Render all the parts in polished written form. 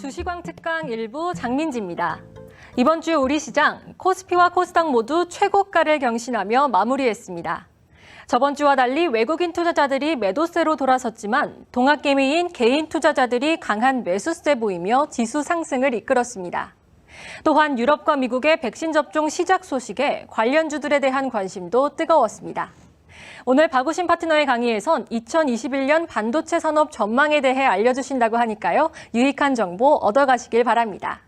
두시광 특강 일부 장민지입니다. 이번 주 우리 시장 코스피와 코스닥 모두 최고가를 경신하며 마무리했습니다. 저번 주와 달리 외국인 투자자들이 매도세로 돌아섰지만 동학개미인 개인 투자자들이 강한 매수세 보이며 지수 상승을 이끌었습니다. 또한 유럽과 미국의 백신 접종 시작 소식에 관련주들에 대한 관심도 뜨거웠습니다. 오늘 박우신 파트너의 강의에선 2021년 반도체 산업 전망에 대해 알려주신다고 하니까요. 유익한 정보 얻어가시길 바랍니다.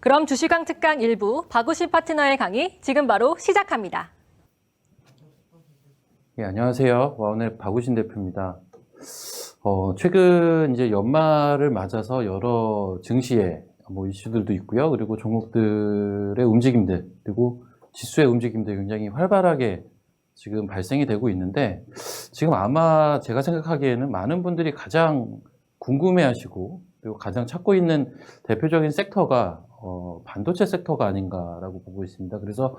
그럼 주시광 특강 1부 박우신 파트너의 강의 지금 바로 시작합니다. 예, 안녕하세요. 와운의 박우신 대표입니다. 최근 이제 연말을 맞아서 여러 증시의 이슈들도 있고요. 그리고 종목들의 움직임들, 그리고 지수의 움직임들 굉장히 활발하게 지금 발생이 되고 있는데, 지금 아마 제가 생각하기에는 많은 분들이 가장 궁금해하시고 그리고 가장 찾고 있는 대표적인 섹터가 반도체 섹터가 아닌가라고 보고 있습니다. 그래서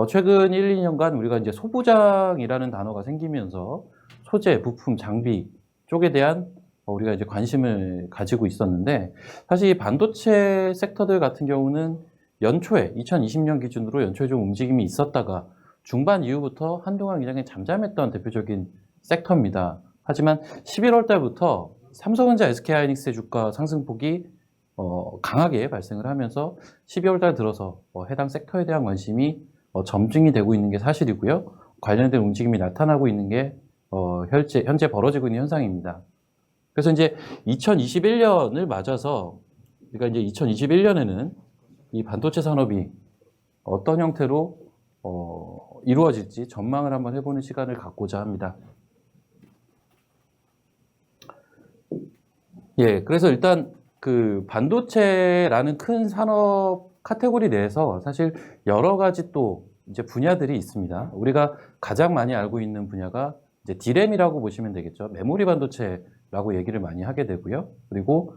최근 1, 2년간 우리가 이제 소부장이라는 단어가 생기면서 소재, 부품, 장비 쪽에 대한 우리가 이제 관심을 가지고 있었는데, 사실 이 반도체 섹터들 같은 경우는 연초에 2020년 기준으로 연초에 좀 움직임이 있었다가 중반 이후부터 한동안 굉장히 잠잠했던 대표적인 섹터입니다. 하지만 11월 달부터 삼성전자, SK하이닉스의 주가 상승폭이 강하게 발생을 하면서 12월 달 들어서 해당 섹터에 대한 관심이 점증이 되고 있는 게 사실이고요. 관련된 움직임이 나타나고 있는 게 현재 벌어지고 있는 현상입니다. 그래서 이제 2021년을 맞아서 우리가 이제 2021년에는 이 반도체 산업이 어떤 형태로 이루어질지 전망을 한번 해보는 시간을 갖고자 합니다. 예, 그래서 일단 그 반도체라는 큰 산업 카테고리 내에서 사실 여러 가지 또 이제 분야들이 있습니다. 우리가 가장 많이 알고 있는 분야가 이제 D램이라고 보시면 되겠죠. 메모리 반도체라고 얘기를 많이 하게 되고요. 그리고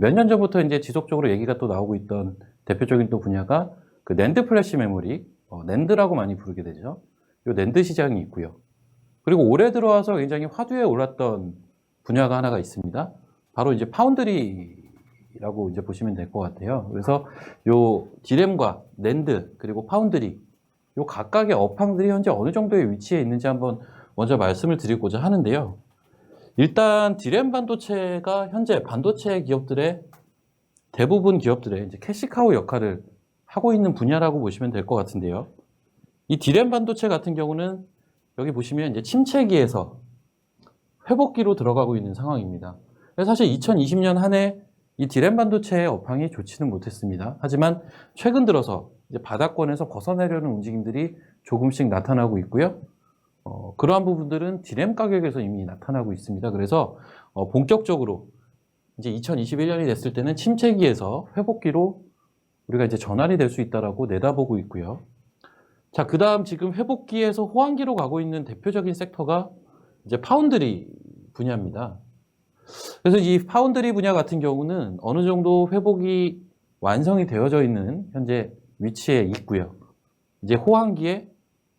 몇 년 전부터 이제 지속적으로 얘기가 또 나오고 있던 대표적인 또 분야가 그 낸드 플래시 메모리, 낸드라고 많이 부르게 되죠. 이 낸드 시장이 있고요. 그리고 올해 들어와서 굉장히 화두에 올랐던 분야가 하나가 있습니다. 바로 이제 파운드리라고 이제 보시면 될 것 같아요. 그래서 요 D램과 낸드 그리고 파운드리 요 각각의 업황들이 현재 어느 정도의 위치에 있는지 한번 먼저 말씀을 드리고자 하는데요. 일단 D램 반도체가 현재 반도체 기업들의 대부분 기업들의 이제 캐시카우 역할을 하고 있는 분야라고 보시면 될 것 같은데요. 이 D램 반도체 같은 경우는 여기 보시면 이제 침체기에서 회복기로 들어가고 있는 상황입니다. 사실 2020년 한 해 이 D램 반도체의 업황이 좋지는 못했습니다. 하지만 최근 들어서 이제 바닥권에서 벗어나려는 움직임들이 조금씩 나타나고 있고요. 그러한 부분들은 D램 가격에서 이미 나타나고 있습니다. 그래서 본격적으로 이제 2021년이 됐을 때는 침체기에서 회복기로 우리가 이제 전환이 될 수 있다라고 내다보고 있고요. 자, 그 다음 지금 회복기에서 호황기로 가고 있는 대표적인 섹터가 이제 파운드리 분야입니다. 그래서 이 파운드리 분야 같은 경우는 어느 정도 회복이 완성이 되어져 있는 현재 위치에 있고요. 이제 호황기에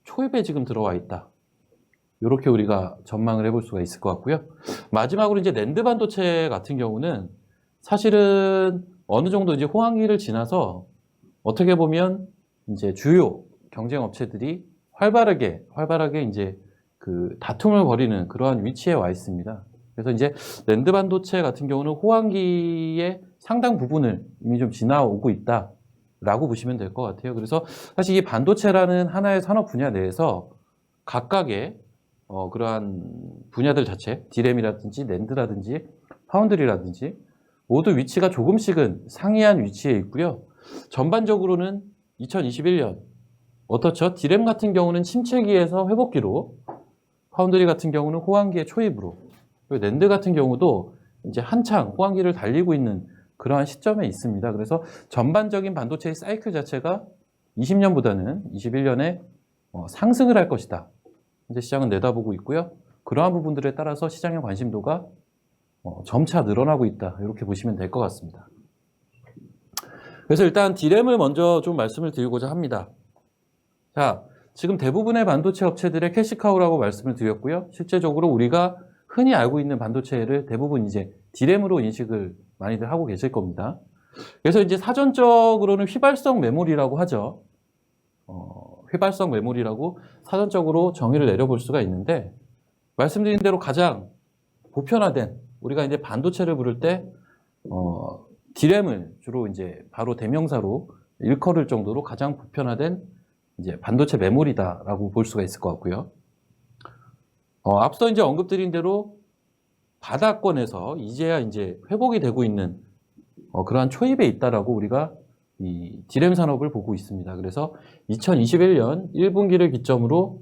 초입에 지금 들어와 있다. 이렇게 우리가 전망을 해볼 수가 있을 것 같고요. 마지막으로 이제 낸드 반도체 같은 경우는 사실은 어느 정도 이제 호황기를 지나서 어떻게 보면 이제 주요 경쟁 업체들이 활발하게 이제 그 다툼을 벌이는 그러한 위치에 와 있습니다. 그래서 이제 낸드 반도체 같은 경우는 호황기의 상당 부분을 이미 좀 지나오고 있다라고 보시면 될 것 같아요. 그래서 사실 이 반도체라는 하나의 산업 분야 내에서 각각의 그러한 분야들 자체, D램이라든지 낸드라든지 파운드리라든지 모두 위치가 조금씩은 상이한 위치에 있고요. 전반적으로는 2021년 어떻죠? D램 같은 경우는 침체기에서 회복기로, 파운드리 같은 경우는 호황기의 초입으로, 그리고 낸드 같은 경우도 이제 한창 호황기를 달리고 있는 그러한 시점에 있습니다. 그래서 전반적인 반도체의 사이클 자체가 20년보다는 21년에 상승을 할 것이다. 이제 시장은 내다보고 있고요. 그러한 부분들에 따라서 시장의 관심도가 점차 늘어나고 있다. 이렇게 보시면 될 것 같습니다. 그래서 일단 D램을 먼저 좀 말씀을 드리고자 합니다. 자, 지금 대부분의 반도체 업체들의 캐시카우라고 말씀을 드렸고요. 실제적으로 우리가 흔히 알고 있는 반도체를 대부분 이제 D램으로 인식을 많이들 하고 계실 겁니다. 그래서 이제 사전적으로는 휘발성 메모리라고 하죠. 휘발성 메모리라고 사전적으로 정의를 내려볼 수가 있는데, 말씀드린 대로 가장 보편화된, 우리가 이제 반도체를 부를 때 D램을 주로 이제 바로 대명사로 일컬을 정도로 가장 보편화된 이제 반도체 메모리다라고 볼 수가 있을 것 같고요. 앞서 이제 언급드린 대로 바닥권에서 이제야 이제 회복이 되고 있는 그러한 초입에 있다라고 우리가 이 D램 산업을 보고 있습니다. 그래서 2021년 1분기를 기점으로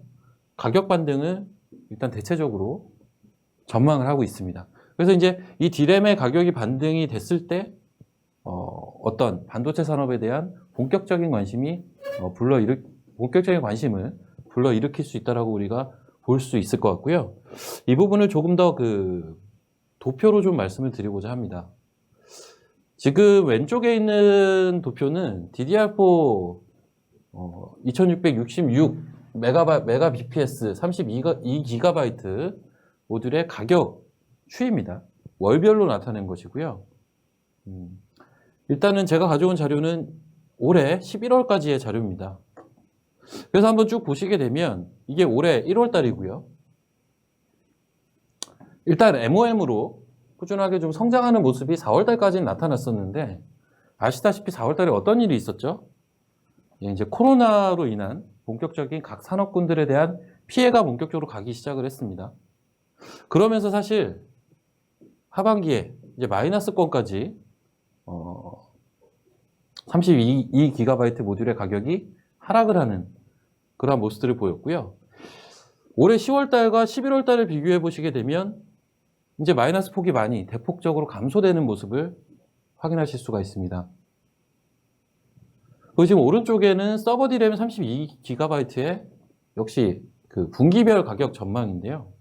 가격 반등을 일단 대체적으로 전망을 하고 있습니다. 그래서 이제 이 D램의 가격이 반등이 됐을 때 어떤 반도체 산업에 대한 본격적인 관심이 본격적인 관심을 불러일으킬 수 있다라고 우리가 볼 수 있을 것 같고요. 이 부분을 조금 더 도표로 좀 말씀을 드리고자 합니다. 지금 왼쪽에 있는 도표는 DDR4 2666 메가 BPS 32GB 모듈의 가격 추이입니다. 월별로 나타낸 것이고요. 일단은 제가 가져온 자료는 올해 11월까지의 자료입니다. 그래서 한번 쭉 보시게 되면 이게 올해 1월 달이고요. 일단 MOM으로 꾸준하게 좀 성장하는 모습이 4월 달까지는 나타났었는데, 아시다시피 4월 달에 어떤 일이 있었죠? 이제 코로나로 인한 본격적인 각 산업군들에 대한 피해가 본격적으로 가기 시작을 했습니다. 그러면서 사실 하반기에 이제 마이너스권까지 32GB 모듈의 가격이 하락을 하는 그러한 모습들을 보였고요. 올해 10월 달과 11월 달을 비교해 보시게 되면 이제 마이너스 폭이 많이 대폭적으로 감소되는 모습을 확인하실 수가 있습니다. 그리고 지금 오른쪽에는 서버 D램 32GB의 역시 그 분기별 가격 전망인데요.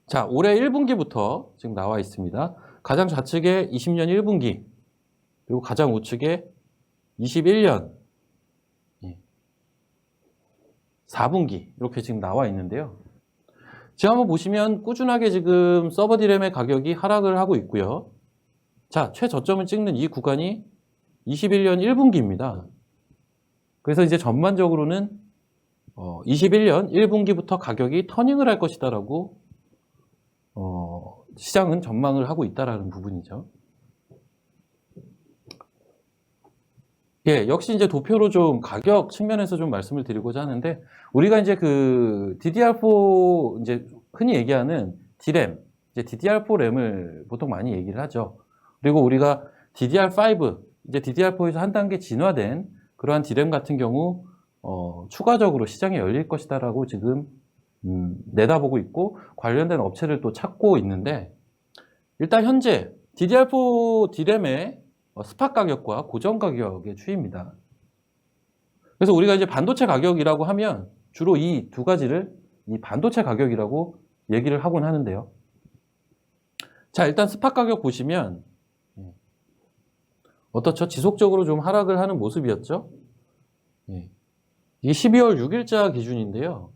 자, 올해 1분기부터 지금 나와 있습니다. 가장 좌측에 20년 1분기, 그리고 가장 우측에 21년 4분기 이렇게 지금 나와 있는데요. 지금 한번 보시면 꾸준하게 지금 서버 D램의 가격이 하락을 하고 있고요. 자, 최저점을 찍는 이 구간이 21년 1분기입니다. 그래서 이제 전반적으로는 21년 1분기부터 가격이 터닝을 할 것이다라고 시장은 전망을 하고 있다라는 부분이죠. 예, 역시 이제 도표로 좀 가격 측면에서 좀 말씀을 드리고자 하는데, 우리가 이제 그 DDR4 이제 흔히 얘기하는 D램, 이제 DDR4 램을 보통 많이 얘기를 하죠. 그리고 우리가 DDR5, 이제 DDR4에서 한 단계 진화된 그러한 D램 같은 경우 추가적으로 시장에 열릴 것이다라고 지금 내다보고 있고 관련된 업체를 또 찾고 있는데, 일단 현재 DDR4 D램의 스팟 가격과 고정 가격의 추이입니다. 그래서 우리가 이제 반도체 가격이라고 하면 주로 이 두 가지를 이 반도체 가격이라고 얘기를 하곤 하는데요. 자, 일단 스팟 가격 보시면 어떻죠? 지속적으로 좀 하락을 하는 모습이었죠. 이게 12월 6일자 기준인데요.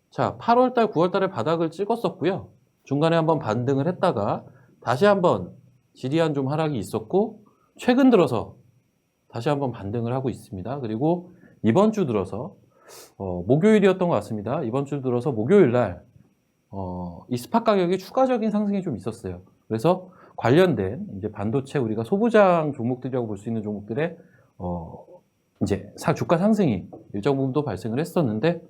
자, 8월달, 9월달에 바닥을 찍었었고요. 중간에 한번 반등을 했다가 다시 한번 지리한 좀 하락이 있었고, 최근 들어서 다시 한번 반등을 하고 있습니다. 그리고 이번 주 들어서 목요일이었던 것 같습니다. 이번 주 들어서 목요일 날 이 스팟 가격이 추가적인 상승이 좀 있었어요. 그래서 관련된 이제 반도체 우리가 소부장 종목들이라고 볼 수 있는 종목들의 이제 주가 상승이 일정 부분도 발생을 했었는데,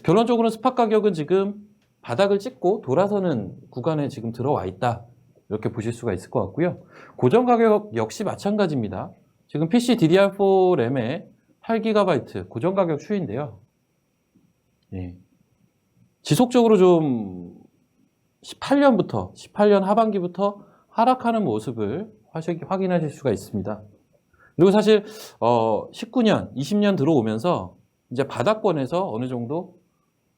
결론적으로는 스팟 가격은 지금 바닥을 찍고 돌아서는 구간에 지금 들어와 있다, 이렇게 보실 수가 있을 것 같고요. 고정 가격 역시 마찬가지입니다. 지금 PC DDR4 램의 8GB 고정 가격 추이인데요. 지속적으로 좀 18년 하반기부터 하락하는 모습을 확인하실 수가 있습니다. 그리고 사실 19년, 20년 들어오면서 이제 바닥권에서 어느 정도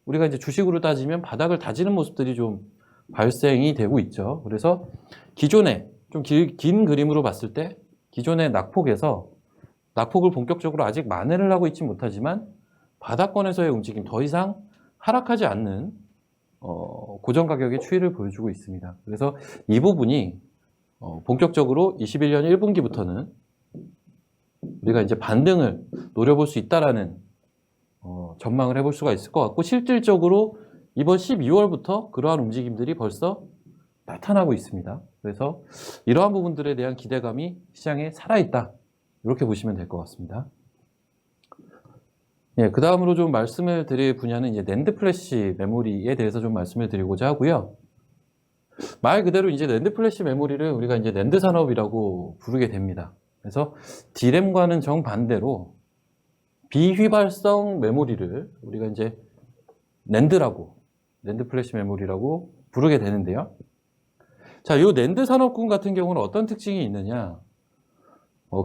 우리가 이제 주식으로 따지면 바닥을 다지는 모습들이 좀 발생이 되고 있죠. 그래서 기존에 좀 긴 그림으로 봤을 때 기존의 낙폭을 본격적으로 아직 만회를 하고 있지 못하지만 바닥권에서의 움직임, 더 이상 하락하지 않는 고정 가격의 추이를 보여주고 있습니다. 그래서 이 부분이 본격적으로 21년 1분기부터는 우리가 이제 반등을 노려볼 수 있다라는 전망을 해볼 수가 있을 것 같고, 실질적으로 이번 12월부터 그러한 움직임들이 벌써 나타나고 있습니다. 그래서 이러한 부분들에 대한 기대감이 시장에 살아있다, 이렇게 보시면 될 것 같습니다. 예, 그 다음으로 좀 말씀을 드릴 분야는 이제 낸드 플래시 메모리에 대해서 좀 말씀을 드리고자 하고요. 말 그대로 이제 낸드 플래시 메모리를 우리가 이제 낸드 산업이라고 부르게 됩니다. 그래서 D램과는 정반대로 비휘발성 메모리를 우리가 이제 낸드라고, 낸드 플래시 메모리라고 부르게 되는데요. 자, 이 낸드 산업군 같은 경우는 어떤 특징이 있느냐?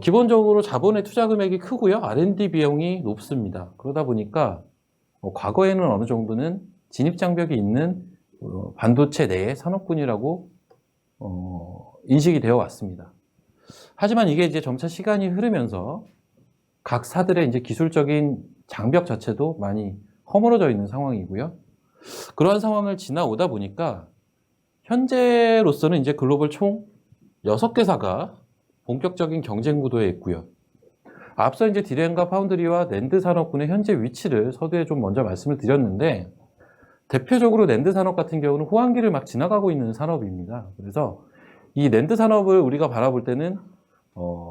기본적으로 자본의 투자 금액이 크고요. R&D 비용이 높습니다. 그러다 보니까 과거에는 어느 정도는 진입장벽이 있는 반도체 내의 산업군이라고 인식이 되어 왔습니다. 하지만 이게 이제 점차 시간이 흐르면서 각 사들의 이제 기술적인 장벽 자체도 많이 허물어져 있는 상황이고요. 그러한 상황을 지나오다 보니까 현재로서는 이제 글로벌 총 6개사가 본격적인 경쟁 구도에 있고요. 앞서 이제 D램과 파운드리와 낸드 산업군의 현재 위치를 서두에 좀 먼저 말씀을 드렸는데, 대표적으로 낸드 산업 같은 경우는 호황기를 막 지나가고 있는 산업입니다. 그래서 이 낸드 산업을 우리가 바라볼 때는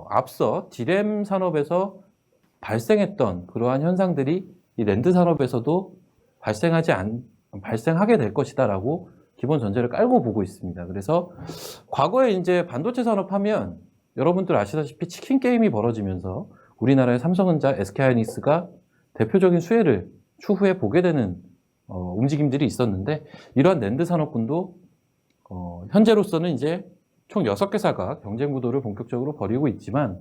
앞서 D램 산업에서 발생했던 그러한 현상들이 이 낸드 산업에서도 발생하게 될 것이다라고 기본 전제를 깔고 보고 있습니다. 그래서 과거에 이제 반도체 산업 하면 여러분들 아시다시피 치킨 게임이 벌어지면서 우리나라의 삼성전자, SK하이닉스가 대표적인 수혜를 추후에 보게 되는 움직임들이 있었는데, 이러한 낸드 산업군도 현재로서는 이제 총 6개사가 경쟁 구도를 본격적으로 벌이고 있지만,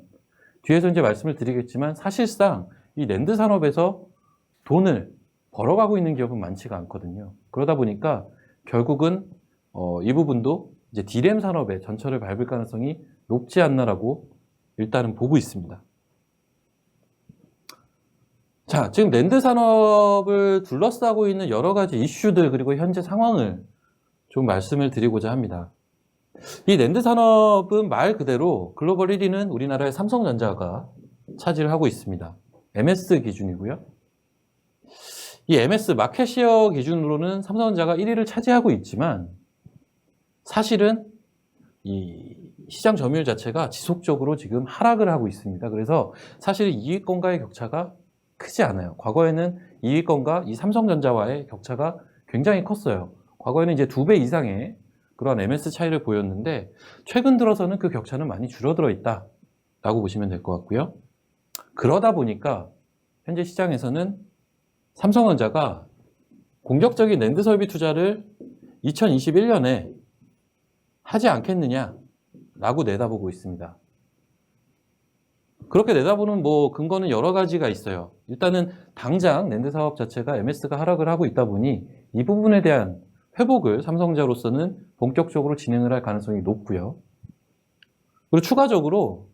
뒤에서 이제 말씀을 드리겠지만 사실상 이 낸드 산업에서 돈을 벌어가고 있는 기업은 많지가 않거든요. 그러다 보니까 결국은 이 부분도 이제 D램 산업의 전철을 밟을 가능성이 높지 않나라고 일단은 보고 있습니다. 자, 지금 낸드 산업을 둘러싸고 있는 여러 가지 이슈들, 그리고 현재 상황을 좀 말씀을 드리고자 합니다. 이 낸드 산업은 말 그대로 글로벌 1위는 우리나라의 삼성전자가 차지를 하고 있습니다. MS 기준이고요. 이 MS 마켓시어 기준으로는 삼성전자가 1위를 차지하고 있지만, 사실은 이 시장 점유율 자체가 지속적으로 지금 하락을 하고 있습니다. 그래서 사실 2위권과의 격차가 크지 않아요. 과거에는 2위권과 이 삼성전자와의 격차가 굉장히 컸어요. 과거에는 이제 2배 이상의 그런 MS 차이를 보였는데, 최근 들어서는 그 격차는 많이 줄어들어 있다라고 보시면 될 것 같고요. 그러다 보니까 현재 시장에서는 삼성전자가 공격적인 낸드 설비 투자를 2021년에 하지 않겠느냐라고 내다보고 있습니다. 그렇게 내다보는 근거는 여러 가지가 있어요. 일단은 당장 낸드 사업 자체가 MS가 하락을 하고 있다 보니 이 부분에 대한 회복을 삼성전자로서는 본격적으로 진행을 할 가능성이 높고요. 그리고 추가적으로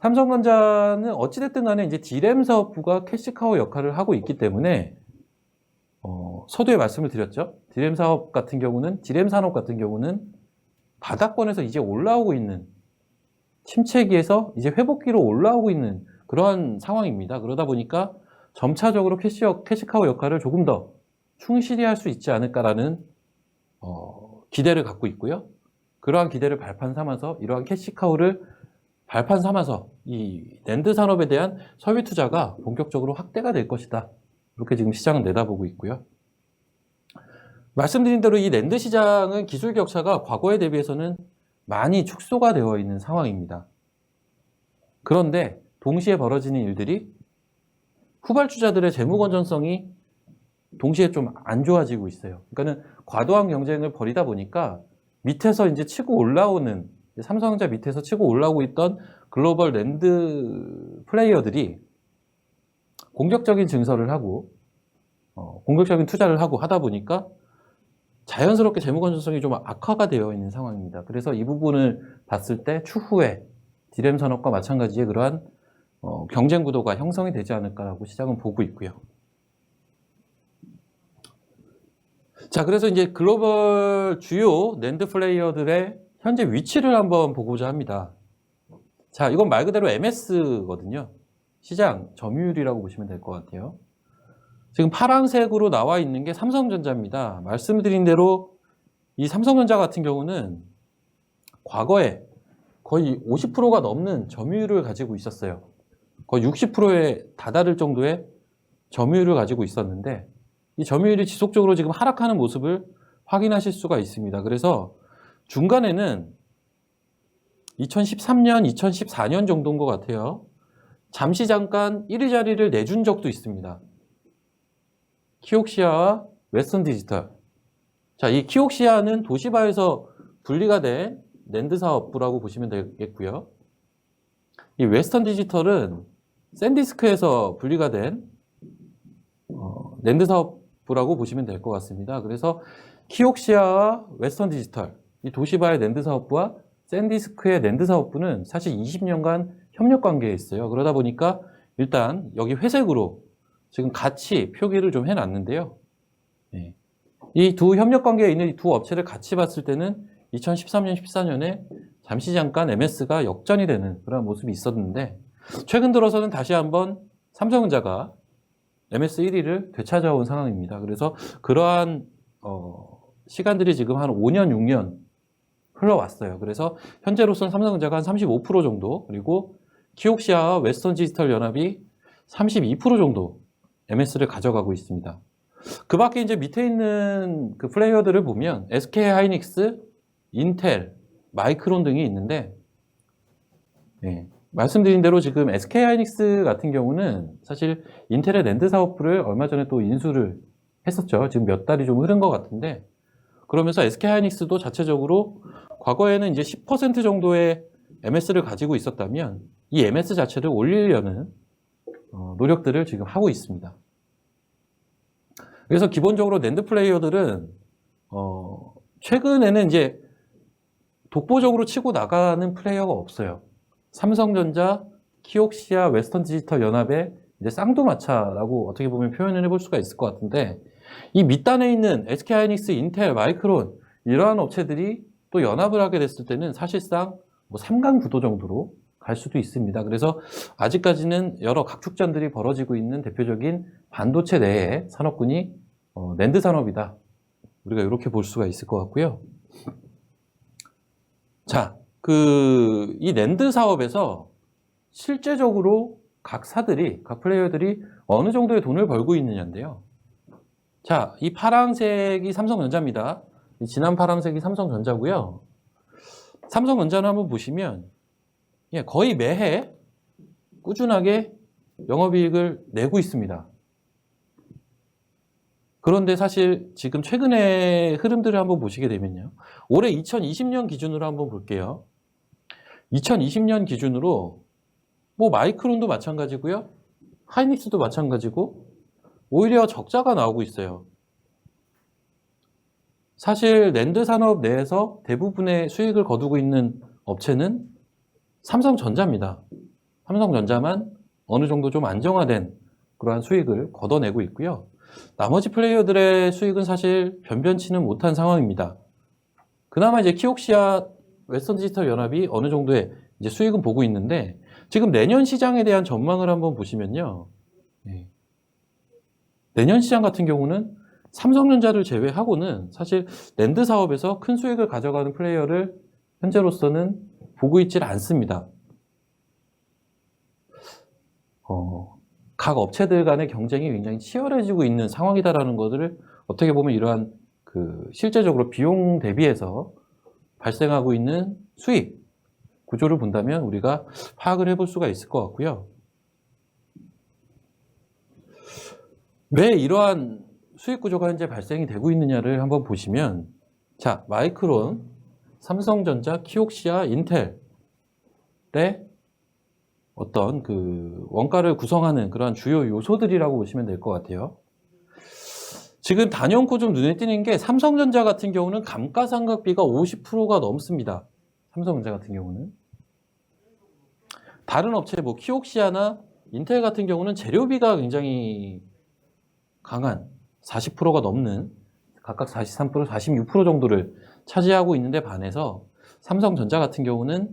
삼성전자는 어찌됐든 간에 이제 D램 사업부가 캐시카우 역할을 하고 있기 때문에 서두에 말씀을 드렸죠. D램 산업 같은 경우는 바닥권에서 이제 올라오고 있는, 침체기에서 이제 회복기로 올라오고 있는 그러한 상황입니다. 그러다 보니까 점차적으로 캐시카우 역할을 조금 더 충실히 할 수 있지 않을까라는 기대를 갖고 있고요. 그러한 기대를 발판 삼아서, 이러한 캐시카우를 발판 삼아서 이 낸드 산업에 대한 설비 투자가 본격적으로 확대가 될 것이다, 이렇게 지금 시장은 내다보고 있고요. 말씀드린 대로 이 낸드 시장은 기술 격차가 과거에 대비해서는 많이 축소가 되어 있는 상황입니다. 그런데 동시에 벌어지는 일들이 후발주자들의 재무 건전성이 동시에 좀 안 좋아지고 있어요. 그러니까는 과도한 경쟁을 벌이다 보니까 밑에서 이제 치고 올라오는, 삼성전자 밑에서 치고 올라오고 있던 글로벌 낸드 플레이어들이 공격적인 증설을 하고 공격적인 투자를 하고 하다 보니까 자연스럽게 재무 건전성이 좀 악화가 되어 있는 상황입니다. 그래서 이 부분을 봤을 때 추후에 D램 산업과 마찬가지의 그러한 경쟁 구도가 형성이 되지 않을까라고 시장은 보고 있고요. 자, 그래서 이제 글로벌 주요 낸드 플레이어들의 현재 위치를 한번 보고자 합니다. 자, 이건 말 그대로 MS거든요. 시장 점유율이라고 보시면 될 것 같아요. 지금 파란색으로 나와 있는 게 삼성전자입니다. 말씀드린 대로 이 삼성전자 같은 경우는 과거에 거의 50%가 넘는 점유율을 가지고 있었어요. 거의 60%에 다다를 정도의 점유율을 가지고 있었는데 이 점유율이 지속적으로 지금 하락하는 모습을 확인하실 수가 있습니다. 그래서 중간에는 2013년, 2014년 정도인 것 같아요. 잠시 잠깐 1위 자리를 내준 적도 있습니다. 키옥시아와 웨스턴 디지털. 자, 이 키옥시아는 도시바에서 분리가 된 낸드 사업부라고 보시면 되겠고요. 이 웨스턴 디지털은 샌디스크에서 분리가 된 낸드 사업부라고 보시면 될 것 같습니다. 그래서 키옥시아와 웨스턴 디지털, 이 도시바의 낸드 사업부와 샌디스크의 낸드 사업부는 사실 20년간 협력 관계에 있어요. 그러다 보니까 일단 여기 회색으로 지금 같이 표기를 좀 해놨는데요. 네. 이 두 협력 관계에 있는 이 두 업체를 같이 봤을 때는 2013년, 14년에 잠시 잠깐 MS가 역전이 되는 그런 모습이 있었는데 최근 들어서는 다시 한번 삼성전자가 MS 1위를 되찾아온 상황입니다. 그래서 그러한 시간들이 지금 한 5년, 6년 흘러왔어요. 그래서 현재로서는 삼성전자가 한 35% 정도, 그리고 키옥시아와 웨스턴 디지털 연합이 32% 정도 MS를 가져가고 있습니다. 그 밖에 이제 밑에 있는 그 플레이어들을 보면 SK 하이닉스, 인텔, 마이크론 등이 있는데, 네, 말씀드린 대로 지금 SK 하이닉스 같은 경우는 사실 인텔의 낸드 사업부를 얼마 전에 또 인수를 했었죠. 지금 몇 달이 좀 흐른 것 같은데, 그러면서 SK 하이닉스도 자체적으로 과거에는 이제 10% 정도의 MS를 가지고 있었다면 이 MS 자체를 올리려는 노력들을 지금 하고 있습니다. 그래서 기본적으로 낸드 플레이어들은 최근에는 이제 독보적으로 치고 나가는 플레이어가 없어요. 삼성전자, 키옥시아, 웨스턴 디지털 연합의 이제 쌍두마차라고 어떻게 보면 표현을 해볼 수가 있을 것 같은데, 이 밑단에 있는 SK 하이닉스, 인텔, 마이크론 이러한 업체들이 또 연합을 하게 됐을 때는 사실상 뭐 3강 구도 정도로 갈 수도 있습니다. 그래서 아직까지는 여러 각축전들이 벌어지고 있는 대표적인 반도체 내의 산업군이 낸드 산업이다. 우리가 이렇게 볼 수가 있을 것 같고요. 자, 이 낸드 사업에서 실제적으로 각 사들이, 각 플레이어들이 어느 정도의 돈을 벌고 있느냐인데요. 자, 이 파란색이 삼성전자입니다. 이 진한 파란색이 삼성전자고요. 삼성전자는 한번 보시면 거의 매해 꾸준하게 영업이익을 내고 있습니다. 그런데 사실 지금 최근의 흐름들을 한번 보시게 되면요. 올해 2020년 기준으로 한번 볼게요. 2020년 기준으로 뭐 마이크론도 마찬가지고요. 하이닉스도 마찬가지고 오히려 적자가 나오고 있어요. 사실 낸드 산업 내에서 대부분의 수익을 거두고 있는 업체는 삼성전자입니다. 삼성전자만 어느 정도 좀 안정화된 그러한 수익을 걷어내고 있고요. 나머지 플레이어들의 수익은 사실 변변치는 못한 상황입니다. 그나마 이제 키옥시아, 웨스턴 디지털 연합이 어느 정도의 이제 수익은 보고 있는데, 지금 내년 시장에 대한 전망을 한번 보시면요. 내년 시장 같은 경우는 삼성전자를 제외하고는 사실 낸드 사업에서 큰 수익을 가져가는 플레이어를 현재로서는 보고 있질 않습니다. 각 업체들 간의 경쟁이 굉장히 치열해지고 있는 상황이다라는 것을 어떻게 보면 이러한 실제적으로 비용 대비해서 발생하고 있는 수익 구조를 본다면 우리가 파악을 해볼 수가 있을 것 같고요. 왜 이러한 수익 구조가 현재 발생이 되고 있느냐를 한번 보시면, 자, 마이크론, 삼성전자, 키옥시아, 인텔의 어떤 원가를 구성하는 그러한 주요 요소들이라고 보시면 될 것 같아요. 지금 단연코 좀 눈에 띄는 게 삼성전자 같은 경우는 감가상각비가 50%가 넘습니다. 삼성전자 같은 경우는. 다른 업체 뭐 키옥시아나 인텔 같은 경우는 재료비가 굉장히 강한 40%가 넘는 각각 43%, 46% 정도를 차지하고 있는데 반해서 삼성전자 같은 경우는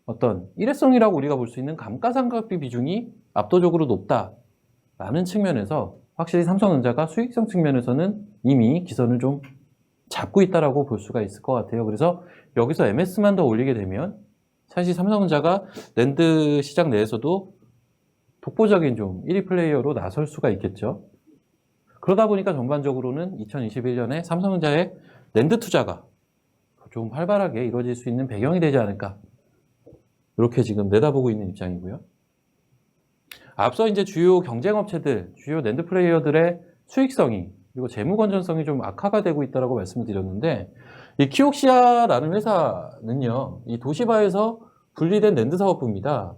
어떤 일회성이라고 우리가 볼 수 있는 감가상각비 비중이 압도적으로 높다라는 측면에서 확실히 삼성전자가 수익성 측면에서는 이미 기선을 좀 잡고 있다라고 볼 수가 있을 것 같아요. 그래서 여기서 MS만 더 올리게 되면 사실 삼성전자가 낸드 시장 내에서도 독보적인 좀 1위 플레이어로 나설 수가 있겠죠. 그러다 보니까 전반적으로는 2021년에 삼성전자의 낸드 투자가 좀 활발하게 이루어질 수 있는 배경이 되지 않을까. 이렇게 지금 내다보고 있는 입장이고요. 앞서 이제 주요 경쟁업체들, 주요 낸드 플레이어들의 수익성이 그리고 재무 건전성이 좀 악화가 되고 있다고 말씀을 드렸는데, 이 키옥시아라는 회사는요, 이 도시바에서 분리된 낸드 사업부입니다.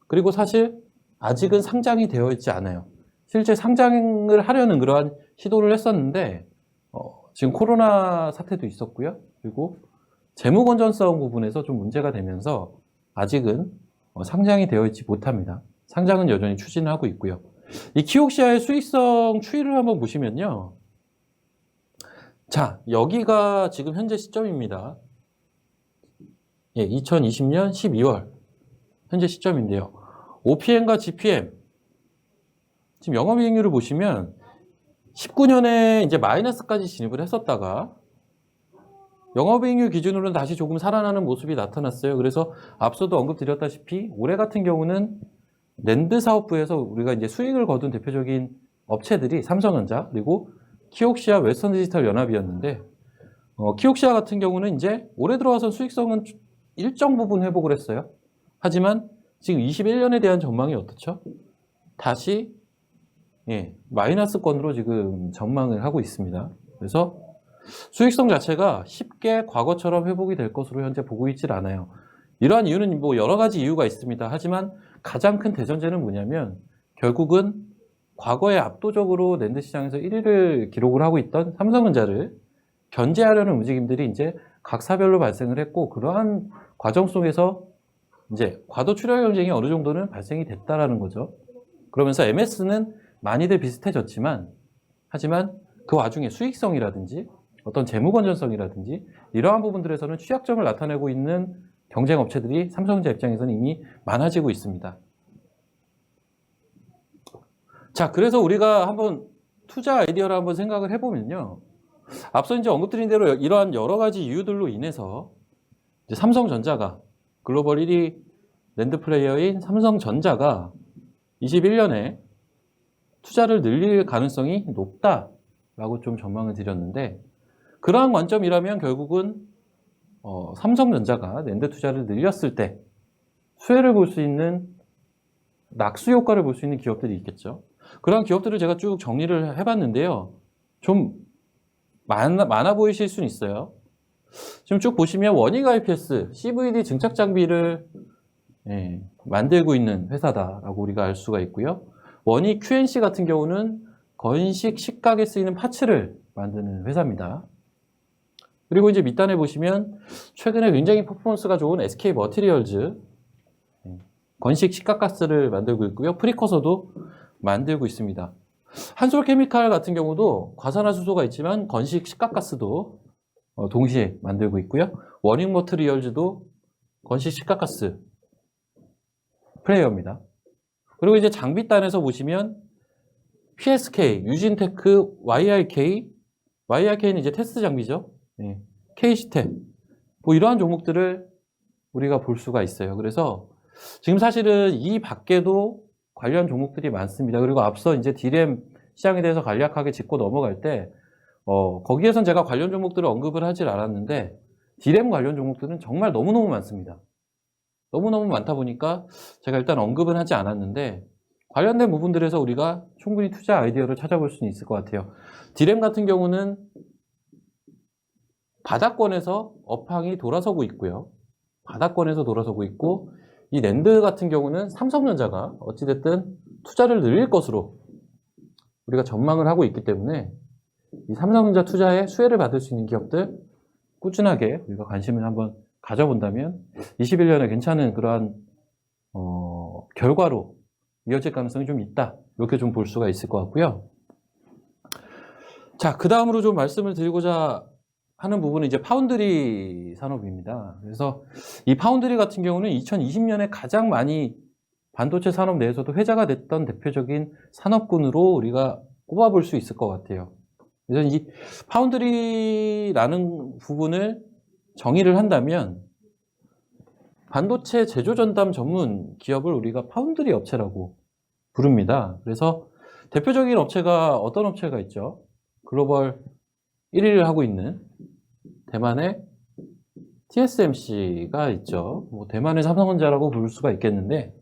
그리고 사실 아직은 상장이 되어 있지 않아요. 실제 상장을 하려는 그러한 시도를 했었는데, 지금 코로나 사태도 있었고요. 그리고 재무 건전성 부분에서 좀 문제가 되면서 아직은 상장이 되어 있지 못합니다. 상장은 여전히 추진을 하고 있고요. 이 키옥시아의 수익성 추이를 한번 보시면요. 자, 여기가 지금 현재 시점입니다. 예, 2020년 12월 현재 시점인데요. OPM과 GPM 지금 영업이익률을 보시면 19년에 이제 마이너스까지 진입을 했었다가 영업이익률 기준으로는 다시 조금 살아나는 모습이 나타났어요. 그래서 앞서도 언급드렸다시피 올해 같은 경우는 낸드 사업부에서 우리가 이제 수익을 거둔 대표적인 업체들이 삼성전자 그리고 키옥시아 웨스턴 디지털 연합이었는데, 키옥시아 같은 경우는 이제 올해 들어와서 수익성은 일정 부분 회복을 했어요. 하지만 지금 21년에 대한 전망이 어떻죠? 다시 마이너스권으로 지금 전망을 하고 있습니다. 그래서 수익성 자체가 쉽게 과거처럼 회복이 될 것으로 현재 보고 있질 않아요. 이러한 이유는 뭐 여러 가지 이유가 있습니다. 하지만 가장 큰 대전제는 뭐냐면 결국은 과거에 압도적으로 낸드 시장에서 1위를 기록을 하고 있던 삼성전자를 견제하려는 움직임들이 이제 각 사별로 발생을 했고, 그러한 과정 속에서 이제 과도 출혈 경쟁이 어느 정도는 발생이 됐다라는 거죠. 그러면서 MS는 많이들 비슷해졌지만, 하지만 그 와중에 수익성이라든지 어떤 재무 건전성이라든지 이러한 부분들에서는 취약점을 나타내고 있는 경쟁 업체들이 삼성전자 입장에서는 이미 많아지고 있습니다. 자, 그래서 우리가 한번 투자 아이디어를 한번 생각을 해보면요. 앞서 이제 언급드린 대로 이러한 여러 가지 이유들로 인해서 이제 삼성전자가 글로벌 1위 낸드 플레이어인 삼성전자가 21년에 투자를 늘릴 가능성이 높다라고 좀 전망을 드렸는데, 그러한 관점이라면 결국은 삼성전자가 낸드 투자를 늘렸을 때 수혜를 볼 수 있는 낙수 효과를 볼 수 있는 기업들이 있겠죠. 그러한 기업들을 제가 쭉 정리를 해봤는데요. 좀 많아 보이실 수는 있어요. 지금 쭉 보시면 원익 IPS, CVD 증착 장비를 만들고 있는 회사다라고 우리가 알 수가 있고요. 원익 QNC 같은 경우는 건식 식각에 쓰이는 파츠를 만드는 회사입니다. 그리고 이제 밑단에 보시면 최근에 굉장히 퍼포먼스가 좋은 SK 머티리얼즈, 건식 식각가스를 만들고 있고요. 프리커서도 만들고 있습니다. 한솔케미칼 같은 경우도 과산화수소가 있지만 건식 식각가스도 동시에 만들고 있고요. 원익 머티리얼즈도 건식 식각가스 플레이어입니다. 그리고 이제 장비단에서 보시면 PSK, 유진테크, YRK는 이제 테스트 장비죠. K시텍, 뭐 이러한 종목들을 우리가 볼 수가 있어요. 그래서 지금 사실은 이 밖에도 관련 종목들이 많습니다. 그리고 앞서 이제 D램 시장에 대해서 간략하게 짚고 넘어갈 때, 거기에선 제가 관련 종목들을 언급을 하질 않았는데, D램 관련 종목들은 정말 너무너무 많습니다. 너무너무 많다 보니까 제가 일단 언급은 하지 않았는데, 관련된 부분들에서 우리가 충분히 투자 아이디어를 찾아볼 수는 있을 것 같아요. D램 같은 경우는 바닥권에서 업황이 돌아서고 있고요. 바닥권에서 돌아서고 있고, 이 낸드 같은 경우는 삼성전자가 어찌됐든 투자를 늘릴 것으로 우리가 전망을 하고 있기 때문에 이 삼성전자 투자에 수혜를 받을 수 있는 기업들 꾸준하게 우리가 관심을 한번 가져본다면 21년에 괜찮은 그러한 결과로 이어질 가능성이 좀 있다. 이렇게 좀 볼 수가 있을 것 같고요. 자, 그 다음으로 좀 말씀을 드리고자 하는 부분은 이제 파운드리 산업입니다. 그래서 이 파운드리 같은 경우는 2020년에 가장 많이 반도체 산업 내에서도 회자가 됐던 대표적인 산업군으로 우리가 꼽아볼 수 있을 것 같아요. 그래서 이 파운드리라는 부분을 정의를 한다면 반도체 제조 전담 전문 기업을 우리가 파운드리 업체라고 부릅니다. 그래서 대표적인 업체가 어떤 업체가 있죠? 글로벌 1위를 하고 있는 대만의 TSMC가 있죠. 뭐 대만의 삼성전자라고 부를 수가 있겠는데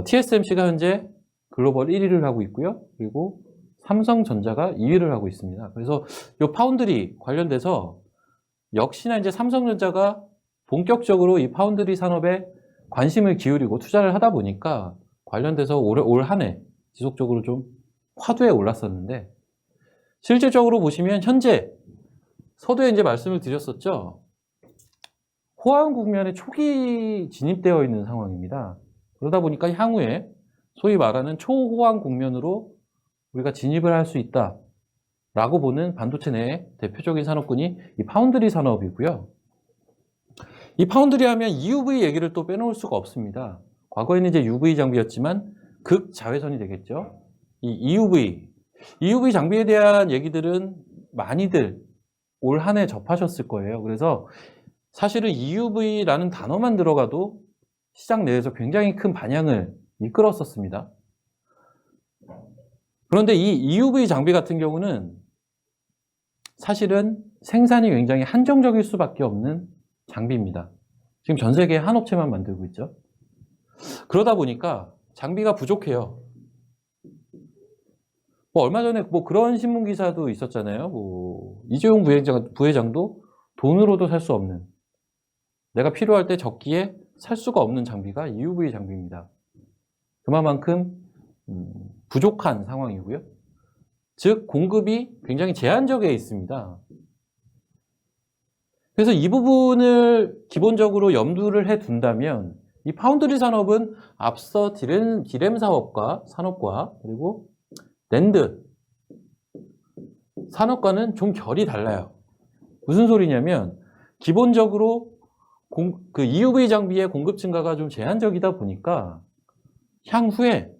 TSMC가 현재 글로벌 1위를 하고 있고요. 그리고 삼성전자가 2위를 하고 있습니다. 그래서 이 파운드리 관련돼서 역시나 이제 삼성전자가 본격적으로 이 파운드리 산업에 관심을 기울이고 투자를 하다 보니까 관련돼서 올 한 해 지속적으로 좀 화두에 올랐었는데 실질적으로 보시면 현재 서두에 이제 말씀을 드렸었죠. 호황 국면에 초기 진입되어 있는 상황입니다. 그러다 보니까 향후에 소위 말하는 초호황 국면으로 우리가 진입을 할 수 있다라고 보는 반도체 내의 대표적인 산업군이 이 파운드리 산업이고요. 이 파운드리 하면 EUV 얘기를 또 빼놓을 수가 없습니다. 과거에는 이제 UV 장비였지만 극자외선이 되겠죠. 이 EUV 장비에 대한 얘기들은 많이들 올 한 해 접하셨을 거예요. 그래서 사실은 EUV라는 단어만 들어가도 시장 내에서 굉장히 큰 반향을 이끌었었습니다. 그런데 이 EUV 장비 같은 경우는 사실은 생산이 굉장히 한정적일 수밖에 없는 장비입니다. 지금 전 세계에 한 업체만 만들고 있죠. 그러다 보니까 장비가 부족해요. 뭐 얼마 전에 뭐 그런 신문 기사도 있었잖아요. 뭐 이재용 부회장도 돈으로도 살 수 없는, 내가 필요할 때 적기에 살 수가 없는 장비가 EUV 장비입니다. 그만큼 부족한 상황이고요. 즉 공급이 굉장히 제한적에 있습니다. 그래서 이 부분을 기본적으로 염두를 해둔다면 이 파운드리 산업은 앞서 디램 산업과 그리고 낸드 산업과는 좀 결이 달라요. 무슨 소리냐면 기본적으로 그 EUV 장비의 공급 증가가 좀 제한적이다 보니까 향후에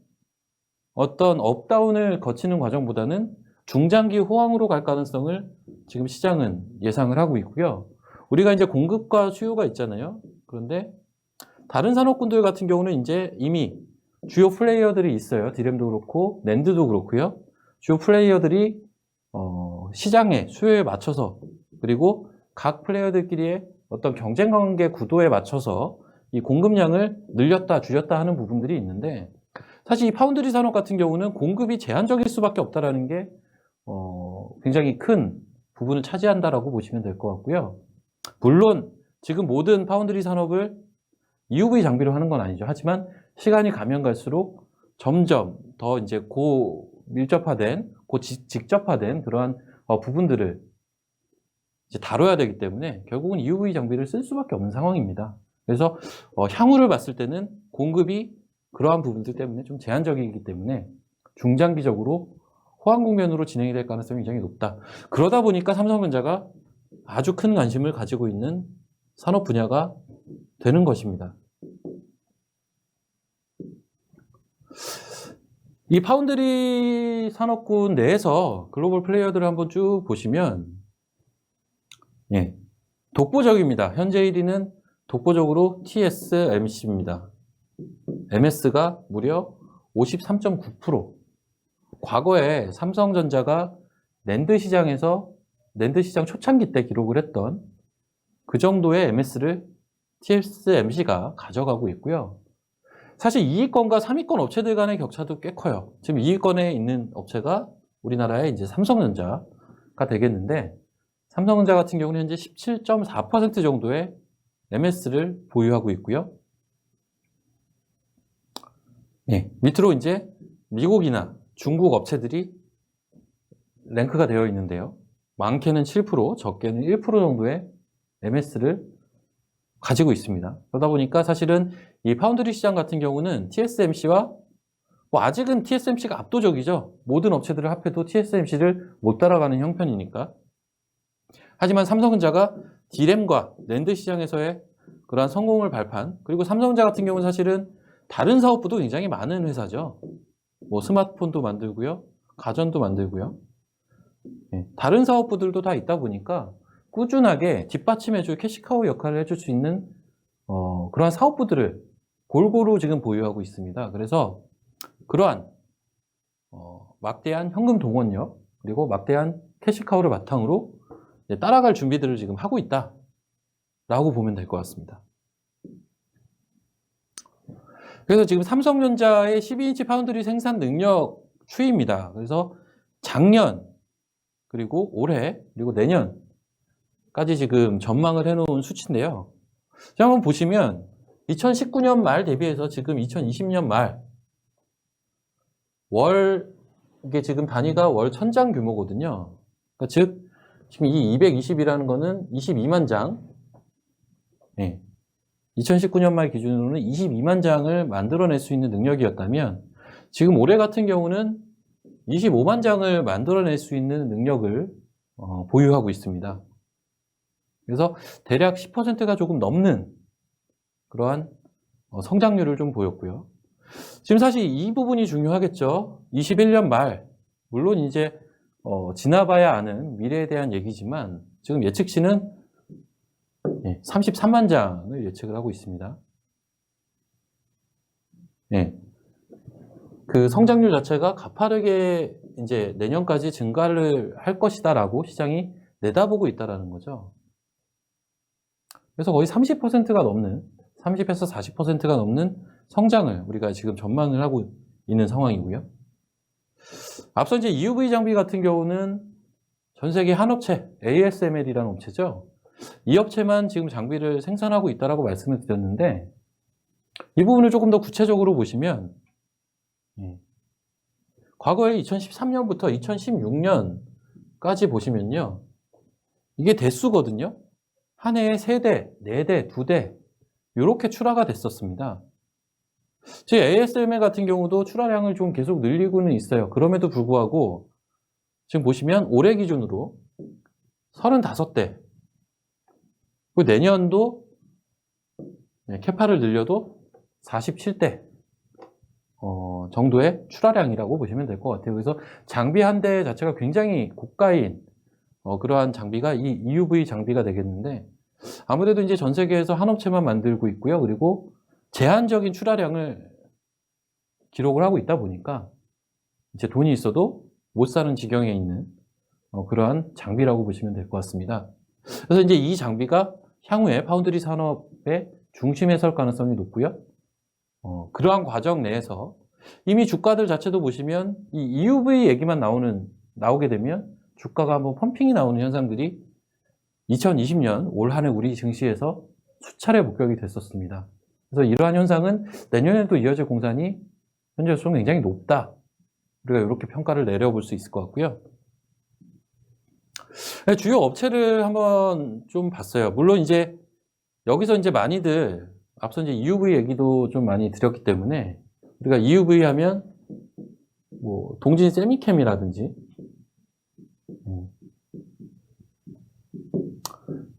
어떤 업다운을 거치는 과정보다는 중장기 호황으로 갈 가능성을 지금 시장은 예상을 하고 있고요. 우리가 이제 공급과 수요가 있잖아요. 그런데 다른 산업군들 같은 경우는 이제 이미 주요 플레이어들이 있어요. 디램도 그렇고 낸드도 그렇고요. 주요 플레이어들이 시장의 수요에 맞춰서 그리고 각 플레이어들끼리의 어떤 경쟁 관계 구도에 맞춰서 이 공급량을 늘렸다 줄였다 하는 부분들이 있는데 사실 이 파운드리 산업 같은 경우는 공급이 제한적일 수밖에 없다라는 게 굉장히 큰 부분을 차지한다라고 보시면 될 것 같고요. 물론 지금 모든 파운드리 산업을 EUV 장비로 하는 건 아니죠. 하지만 시간이 가면 갈수록 점점 더 이제 고밀접화된, 직접화된 그러한 부분들을 이제 다뤄야 되기 때문에 결국은 EUV 장비를 쓸 수밖에 없는 상황입니다. 그래서 향후를 봤을 때는 공급이 그러한 부분들 때문에 좀 제한적이기 때문에 중장기적으로 호황 국면으로 진행이 될 가능성이 굉장히 높다. 그러다 보니까 삼성전자가 아주 큰 관심을 가지고 있는 산업 분야가 되는 것입니다. 이 파운드리 산업군 내에서 글로벌 플레이어들을 한번 쭉 보시면 독보적입니다. 현재 1위는 독보적으로 TSMC입니다. MS가 무려 53.9%. 과거에 삼성전자가 낸드 시장 초창기 때 기록을 했던 그 정도의 MS를 TSMC가 가져가고 있고요. 사실 2위권과 3위권 업체들 간의 격차도 꽤 커요. 지금 2위권에 있는 업체가 우리나라의 이제 삼성전자가 되겠는데, 삼성전자 같은 경우는 현재 17.4% 정도의 MS를 보유하고 있고요. 밑으로 이제 미국이나 중국 업체들이 랭크가 되어 있는데요. 많게는 7%, 적게는 1% 정도의 MS를 가지고 있습니다. 그러다 보니까 사실은 이 파운드리 시장 같은 경우는 TSMC와 아직은 TSMC가 압도적이죠. 모든 업체들을 합해도 TSMC를 못 따라가는 형편이니까. 하지만 삼성전자가 D램과 낸드 시장에서의 그러한 성공을 발판, 그리고 삼성전자 같은 경우는 사실은 다른 사업부도 굉장히 많은 회사죠. 뭐 스마트폰도 만들고요, 가전도 만들고요. 다른 사업부들도 다 있다 보니까 꾸준하게 뒷받침해줄 캐시카우 역할을 해줄 수 있는 그러한 사업부들을 골고루 지금 보유하고 있습니다. 그래서 그러한 막대한 현금 동원력 그리고 막대한 캐시카우를 바탕으로 이제 따라갈 준비들을 지금 하고 있다라고 보면 될 것 같습니다. 그래서 지금 삼성전자의 12인치 파운드리 생산 능력 추이입니다. 그래서 작년 그리고 올해 그리고 내년까지 지금 전망을 해놓은 수치인데요. 자, 한번 보시면 2019년 말 대비해서 지금 2020년 말 이게 지금 단위가 월 천장 규모거든요. 그러니까 즉 지금 이 220이라는 거는 22만 장. 2019년 말 기준으로는 22만 장을 만들어낼 수 있는 능력이었다면 지금 올해 같은 경우는 25만 장을 만들어낼 수 있는 능력을 보유하고 있습니다. 그래서 대략 10%가 조금 넘는 그러한 성장률을 좀 보였고요. 지금 사실 이 부분이 중요하겠죠. 21년 말, 물론 이제 지나봐야 아는 미래에 대한 얘기지만 지금 예측치는 33만 장을 예측을 하고 있습니다. 그 성장률 자체가 가파르게 이제 내년까지 증가를 할 것이다라고 시장이 내다보고 있다라는 거죠. 그래서 거의 30%가 넘는 30에서 40%가 넘는 성장을 우리가 지금 전망을 하고 있는 상황이고요. 앞서 이제 EUV 장비 같은 경우는 전 세계 한 업체, ASML이라는 업체죠. 이 업체만 지금 장비를 생산하고 있다라고 말씀을 드렸는데 이 부분을 조금 더 구체적으로 보시면 과거에 2013년부터 2016년까지 보시면요. 이게 대수거든요. 한 해에 3대, 4대, 2대 이렇게 출하가 됐었습니다. 제 ASML 같은 경우도 출하량을 좀 계속 늘리고는 있어요. 그럼에도 불구하고 지금 보시면 올해 기준으로 35대 그리고 내년도 캐파를 늘려도 47대 정도의 출하량이라고 보시면 될 것 같아요. 그래서 장비 한 대 자체가 굉장히 고가인 그러한 장비가 이 EUV 장비가 되겠는데 아무래도 이제 전 세계에서 한 업체만 만들고 있고요. 그리고 제한적인 출하량을 기록을 하고 있다 보니까 이제 돈이 있어도 못 사는 지경에 있는 그러한 장비라고 보시면 될 것 같습니다. 그래서 이제 이 장비가 향후에 파운드리 산업의 중심에 설 가능성이 높고요. 그러한 과정 내에서 이미 주가들 자체도 보시면 이 EUV 얘기만 나오게 되면 주가가 한번 펌핑이 나오는 현상들이 2020년 올 한 해 우리 증시에서 수차례 목격이 됐었습니다. 그래서 이러한 현상은 내년에도 이어질 공산이 현재로서 굉장히 높다. 우리가 이렇게 평가를 내려볼 수 있을 것 같고요. 주요 업체를 한번 좀 봤어요. 물론 이제 여기서 이제 많이들 앞서 이제 EUV 얘기도 좀 많이 드렸기 때문에 우리가 EUV 하면 뭐 동진 세미캠이라든지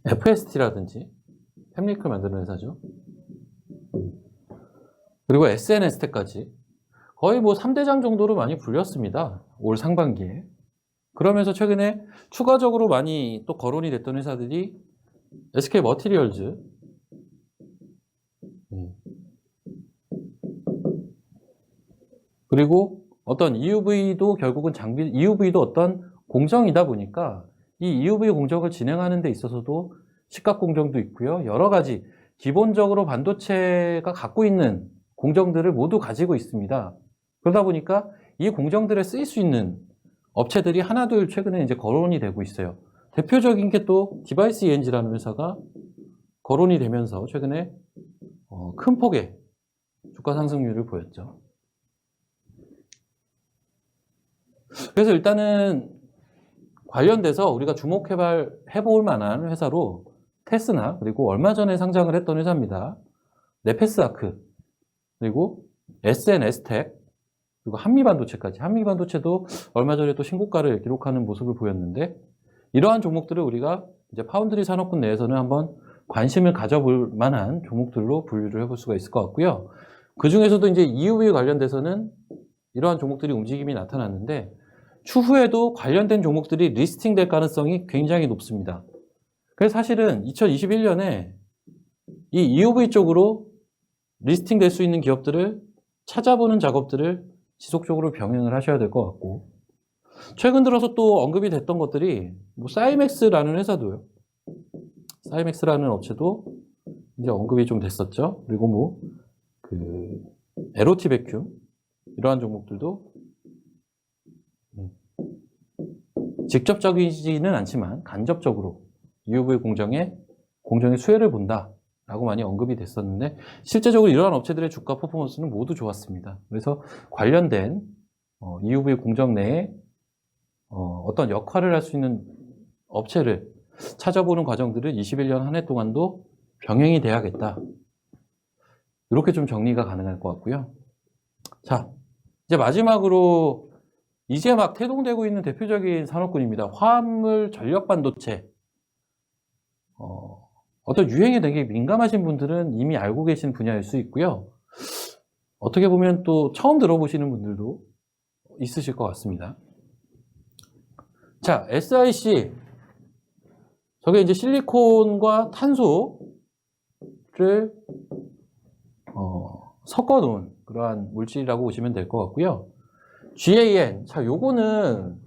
FST라든지 팹리클 만드는 회사죠. 그리고 SNS텍까지 거의 뭐 3대장 정도로 많이 불렸습니다. 올 상반기에. 그러면서 최근에 추가적으로 많이 또 거론이 됐던 회사들이 SK 머티리얼즈, 그리고 어떤 EUV도 결국은 EUV도 어떤 공정이다 보니까 이 EUV 공정을 진행하는 데 있어서도 시각 공정도 있고요. 여러 가지 기본적으로 반도체가 갖고 있는 공정들을 모두 가지고 있습니다. 그러다 보니까 이 공정들에 쓰일 수 있는 업체들이 하나둘 최근에 이제 거론이 되고 있어요. 대표적인 게 또 디바이스 ENG라는 회사가 거론이 되면서 최근에 큰 폭의 주가 상승률을 보였죠. 그래서 일단은 관련돼서 우리가 주목해볼 만한 회사로 테스나 그리고 얼마 전에 상장을 했던 회사입니다. 네페스아크 그리고 SNS텍 그리고 한미반도체까지. 한미반도체도 얼마 전에 또 신고가를 기록하는 모습을 보였는데 이러한 종목들을 우리가 이제 파운드리 산업군 내에서는 한번 관심을 가져볼 만한 종목들로 분류를 해볼 수가 있을 것 같고요. 그 중에서도 이제 EUV 관련돼서는 이러한 종목들이 움직임이 나타났는데 추후에도 관련된 종목들이 리스팅 될 가능성이 굉장히 높습니다. 그래서 사실은 2021년에 이 EUV 쪽으로 리스팅 될 수 있는 기업들을 찾아보는 작업들을 지속적으로 병행을 하셔야 될 것 같고, 최근 들어서 또 언급이 됐던 것들이 뭐 사이맥스라는 회사도요. 사이맥스라는 업체도 이제 언급이 좀 됐었죠. 그리고 뭐 그 LOT 베큐 이러한 종목들도 직접적이지는 않지만 간접적으로 EUV 공정의 수혜를 본다라고 많이 언급이 됐었는데 실제적으로 이러한 업체들의 주가 퍼포먼스는 모두 좋았습니다. 그래서 관련된 EUV 공정 내에 어떤 역할을 할 수 있는 업체를 찾아보는 과정들은 21년 한 해 동안도 병행이 돼야겠다. 이렇게 좀 정리가 가능할 것 같고요. 자, 이제 마지막으로 이제 막 태동되고 있는 대표적인 산업군입니다. 화합물 전력 반도체. 어떤 유행에 되게 민감하신 분들은 이미 알고 계신 분야일 수 있고요. 어떻게 보면 또 처음 들어보시는 분들도 있으실 것 같습니다. 자, SiC. 저게 이제 실리콘과 탄소를 섞어 놓은 그러한 물질이라고 보시면 될 것 같고요. GaN. 자, 요거는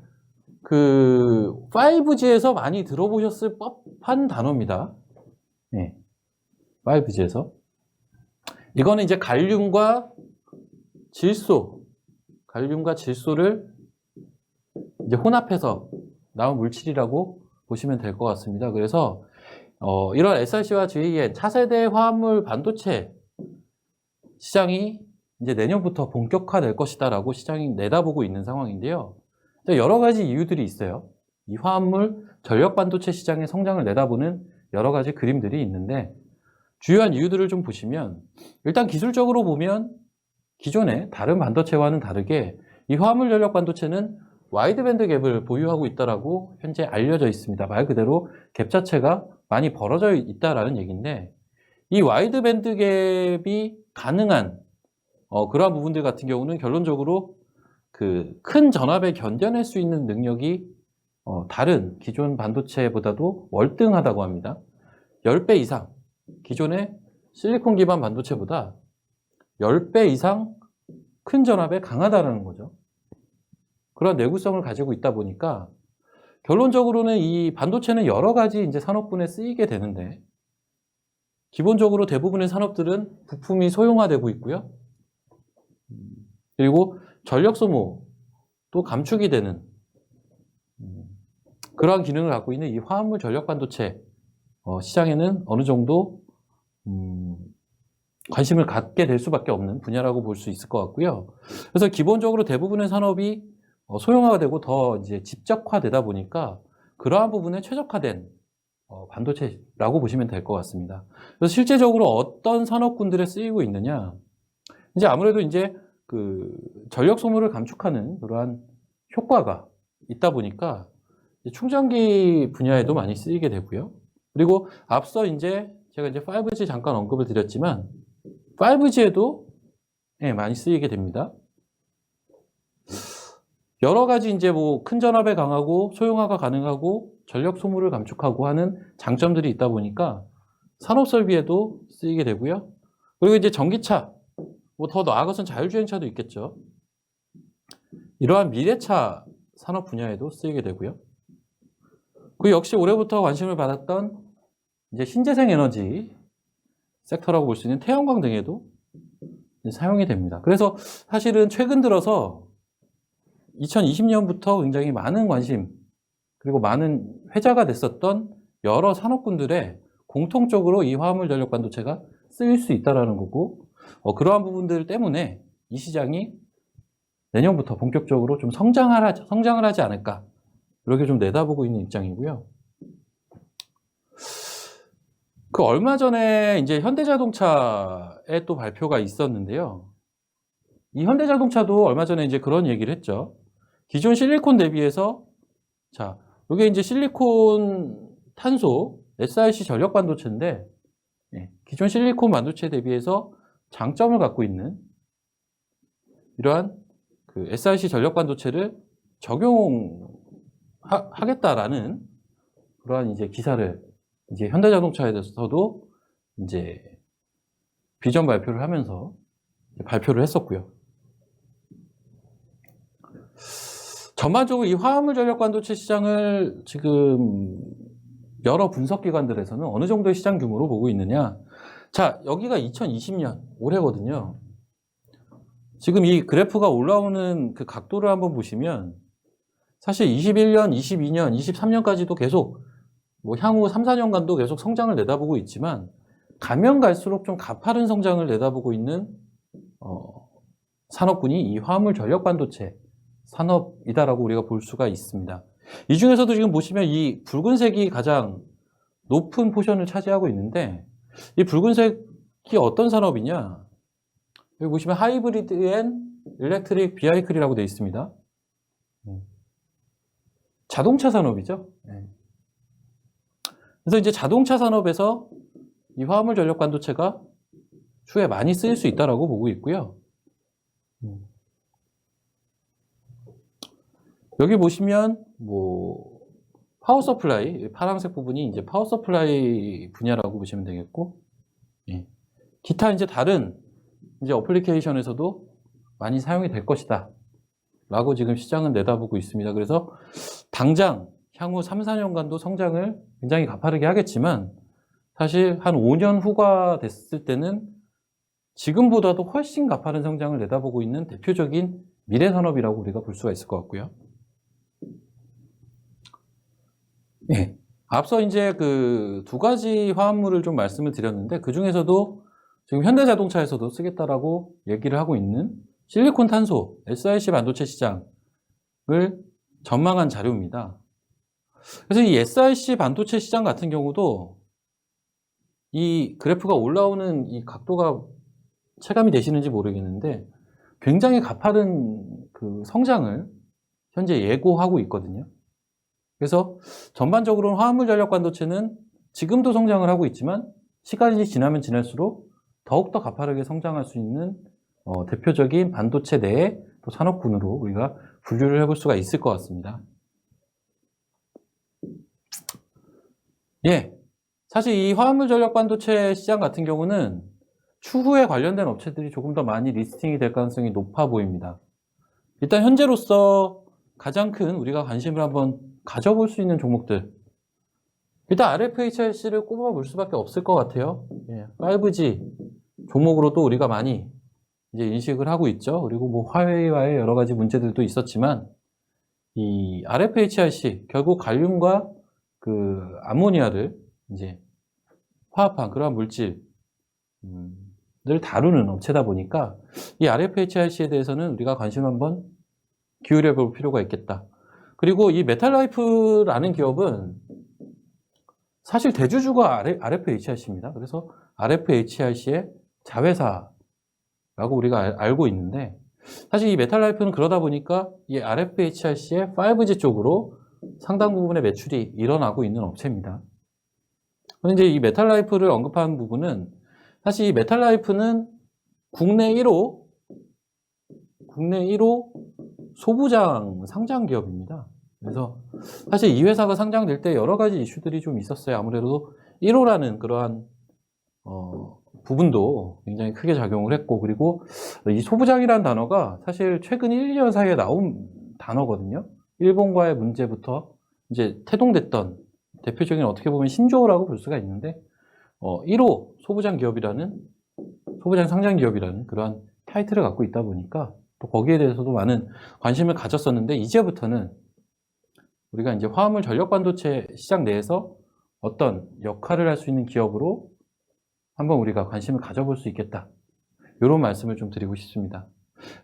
그 5G에서 많이 들어보셨을 법한 단어입니다. 네. 5G에서. 이거는 이제 갈륨과 질소를 이제 혼합해서 나온 물질이라고 보시면 될 것 같습니다. 그래서 이런 SiC와 GaN 차세대 화합물 반도체 시장이 이제 내년부터 본격화될 것이다라고 시장이 내다보고 있는 상황인데요. 여러 가지 이유들이 있어요. 이 화합물 전력 반도체 시장의 성장을 내다보는 여러 가지 그림들이 있는데 주요한 이유들을 좀 보시면 일단 기술적으로 보면 기존의 다른 반도체와는 다르게 이 화합물 전력 반도체는 와이드밴드 갭을 보유하고 있다라고 현재 알려져 있습니다. 말 그대로 갭 자체가 많이 벌어져 있다라는 얘기인데 이 와이드밴드 갭이 가능한 그러한 부분들 같은 경우는 결론적으로 그 큰 전압에 견뎌낼 수 있는 능력이 다른 기존 반도체보다도 월등하다고 합니다. 10배 이상 기존의 실리콘 기반 반도체보다 10배 이상 큰 전압에 강하다는 거죠. 그런 내구성을 가지고 있다 보니까 결론적으로는 이 반도체는 여러 가지 이제 산업군에 쓰이게 되는데 기본적으로 대부분의 산업들은 부품이 소형화되고 있고요. 그리고 전력 소모도 감축이 되는 그러한 기능을 갖고 있는 이 화합물 전력 반도체 시장에는 어느 정도 관심을 갖게 될 수밖에 없는 분야라고 볼 수 있을 것 같고요. 그래서 기본적으로 대부분의 산업이 소형화가 되고 더 이제 집적화되다 보니까 그러한 부분에 최적화된 반도체라고 보시면 될 것 같습니다. 그래서 실제적으로 어떤 산업군들에 쓰이고 있느냐, 이제 아무래도 이제 그 전력 소모를 감축하는 그러한 효과가 있다 보니까 충전기 분야에도 많이 쓰이게 되고요. 그리고 앞서 제가 이제 5G 잠깐 언급을 드렸지만 5G에도 많이 쓰이게 됩니다. 여러 가지 이제 뭐 큰 전압에 강하고 소형화가 가능하고 전력 소모를 감축하고 하는 장점들이 있다 보니까 산업 설비에도 쓰이게 되고요. 그리고 이제 전기차, 뭐 더 나아가서는 자율주행차도 있겠죠. 이러한 미래차 산업 분야에도 쓰이게 되고요. 그 역시 올해부터 관심을 받았던 이제 신재생 에너지 섹터라고 볼 수 있는 태양광 등에도 사용이 됩니다. 그래서 사실은 최근 들어서 2020년부터 굉장히 많은 관심 그리고 많은 회자가 됐었던 여러 산업군들에 공통적으로 이 화합물 전력 반도체가 쓰일 수 있다는 거고 그러한 부분들 때문에 이 시장이 내년부터 본격적으로 좀 성장을 하지 않을까 이렇게 좀 내다보고 있는 입장이고요. 그 얼마 전에 이제 현대자동차의 또 발표가 있었는데요. 이 현대자동차도 얼마 전에 이제 그런 얘기를 했죠. 기존 실리콘 대비해서 자, 이게 이제 실리콘 탄소 SiC 전력 반도체인데 기존 실리콘 반도체 대비해서 장점을 갖고 있는 이러한 그 SiC 전력 반도체를 적용하겠다라는 그러한 이제 기사를 이제 현대자동차에서도 이제 비전 발표를 하면서 발표를 했었고요. 전반적으로 이 화합물 전력 반도체 시장을 지금 여러 분석 기관들에서는 어느 정도의 시장 규모로 보고 있느냐. 자, 여기가 2020년 올해거든요. 지금 이 그래프가 올라오는 그 각도를 한번 보시면 사실 21년, 22년, 23년까지도 계속 뭐 향후 3, 4년간도 계속 성장을 내다보고 있지만 가면 갈수록 좀 가파른 성장을 내다보고 있는 산업군이 이 화합물 전력 반도체 산업이다라고 우리가 볼 수가 있습니다. 이 중에서도 지금 보시면 이 붉은색이 가장 높은 포션을 차지하고 있는데 이 붉은색이 어떤 산업이냐? 여기 보시면 하이브리드 앤 일렉트릭 비하이클이라고 되어 있습니다. 자동차 산업이죠. 그래서 이제 자동차 산업에서 이 화합물 전력 반도체가 추후에 많이 쓰일 수 있다라고 보고 있고요. 여기 보시면 뭐 파워 서플라이 파란색 부분이 이제 파워 서플라이 분야라고 보시면 되겠고, 기타 이제 다른 이제 어플리케이션에서도 많이 사용이 될 것이다 라고 지금 시장은 내다보고 있습니다. 그래서 당장 향후 3, 4년간도 성장을 굉장히 가파르게 하겠지만 사실 한 5년 후가 됐을 때는 지금보다도 훨씬 가파른 성장을 내다보고 있는 대표적인 미래 산업이라고 우리가 볼 수가 있을 것 같고요. 앞서 이제 그 두 가지 화합물을 좀 말씀을 드렸는데 그 중에서도 지금 현대자동차에서도 쓰겠다라고 얘기를 하고 있는 실리콘 탄소 SiC 반도체 시장을 전망한 자료입니다. 그래서 이 SiC 반도체 시장 같은 경우도 이 그래프가 올라오는 이 각도가 체감이 되시는지 모르겠는데 굉장히 가파른 그 성장을 현재 예고하고 있거든요. 그래서 전반적으로는 화합물 전력 반도체는 지금도 성장을 하고 있지만 시간이 지나면 지날수록 더욱더 가파르게 성장할 수 있는 대표적인 반도체 내의 또 산업군으로 우리가 분류를 해볼 수가 있을 것 같습니다. 사실 이 화합물 전력 반도체 시장 같은 경우는 추후에 관련된 업체들이 조금 더 많이 리스팅이 될 가능성이 높아 보입니다. 일단 현재로서 가장 큰 우리가 관심을 한번 가져볼 수 있는 종목들, 일단 RFHIC를 꼽아볼 수밖에 없을 것 같아요. 5G 종목으로 또 우리가 많이 이제 인식을 하고 있죠. 그리고 뭐 화웨이와의 여러 가지 문제들도 있었지만 이 RFHIC 결국 갈륨과 그 암모니아를 이제 화합한 그러한 물질을 다루는 업체다 보니까 이 RFHIC에 대해서는 우리가 관심 한번 기울여 볼 필요가 있겠다. 그리고 이 메탈라이프라는 기업은 사실 대주주가 RFHIC입니다. 그래서 RFHIC의 자회사라고 우리가 알고 있는데 사실 이 메탈라이프는 그러다 보니까 이 RFHIC의 5G 쪽으로 상당 부분의 매출이 일어나고 있는 업체입니다. 그런데 이제 이 메탈라이프를 언급한 부분은 사실 이 메탈라이프는 국내 1호 소부장 상장 기업입니다. 그래서 사실 이 회사가 상장될 때 여러 가지 이슈들이 좀 있었어요. 아무래도 1호라는 그러한 부분도 굉장히 크게 작용을 했고, 그리고 이 소부장이라는 단어가 사실 최근 1, 2년 사이에 나온 단어거든요. 일본과의 문제부터 이제 태동됐던 대표적인 어떻게 보면 신조어라고 볼 수가 있는데 1호 소부장 상장 기업이라는 그러한 타이틀을 갖고 있다 보니까 또 거기에 대해서도 많은 관심을 가졌었는데 이제부터는 우리가 이제 화합물 전력 반도체 시장 내에서 어떤 역할을 할 수 있는 기업으로 한번 우리가 관심을 가져볼 수 있겠다. 이런 말씀을 좀 드리고 싶습니다.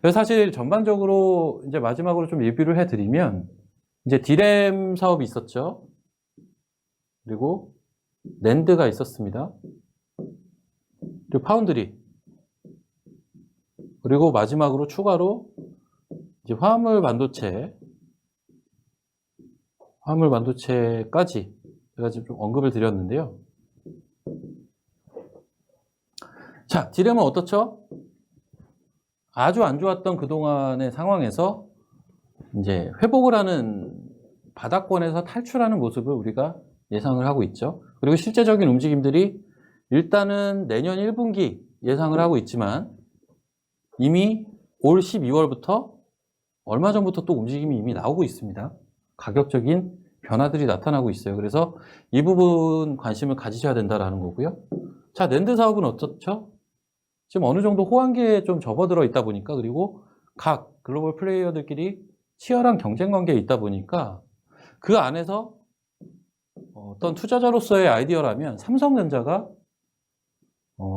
그래서 사실 전반적으로 이제 마지막으로 좀 리뷰를 해드리면 이제 디램 사업이 있었죠. 그리고 낸드가 있었습니다. 그리고 파운드리. 그리고 마지막으로 추가로 이제 화합물 반도체까지 제가 지금 좀 언급을 드렸는데요. 자, 디램은 어떻죠? 아주 안 좋았던 그동안의 상황에서 이제 회복을 하는 바닥권에서 탈출하는 모습을 우리가 예상을 하고 있죠. 그리고 실제적인 움직임들이 일단은 내년 1분기 예상을 하고 있지만 이미 올 12월부터 얼마 전부터 또 움직임이 이미 나오고 있습니다. 가격적인 변화들이 나타나고 있어요. 그래서 이 부분 관심을 가지셔야 된다라는 거고요. 자, 낸드 사업은 어떻죠? 지금 어느 정도 호황기에 좀 접어들어 있다 보니까, 그리고 각 글로벌 플레이어들끼리 치열한 경쟁 관계에 있다 보니까 그 안에서 어떤 투자자로서의 아이디어라면 삼성전자가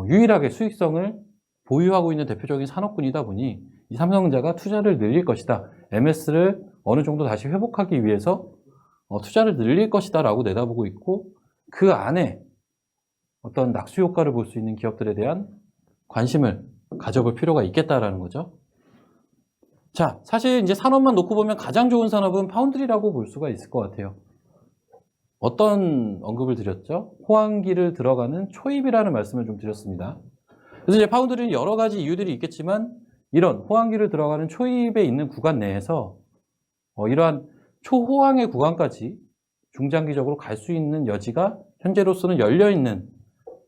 유일하게 수익성을 보유하고 있는 대표적인 산업군이다 보니 이 삼성전자가 투자를 늘릴 것이다. MS를 어느 정도 다시 회복하기 위해서 투자를 늘릴 것이다 라고 내다보고 있고, 그 안에 어떤 낙수 효과를 볼 수 있는 기업들에 대한 관심을 가져볼 필요가 있겠다라는 거죠. 자, 사실 이제 산업만 놓고 보면 가장 좋은 산업은 파운드리라고 볼 수가 있을 것 같아요. 어떤 언급을 드렸죠? 호황기를 들어가는 초입이라는 말씀을 좀 드렸습니다. 그래서 이제 파운드리는 여러 가지 이유들이 있겠지만 이런 호황기를 들어가는 초입에 있는 구간 내에서 이러한 초호황의 구간까지 중장기적으로 갈 수 있는 여지가 현재로서는 열려있는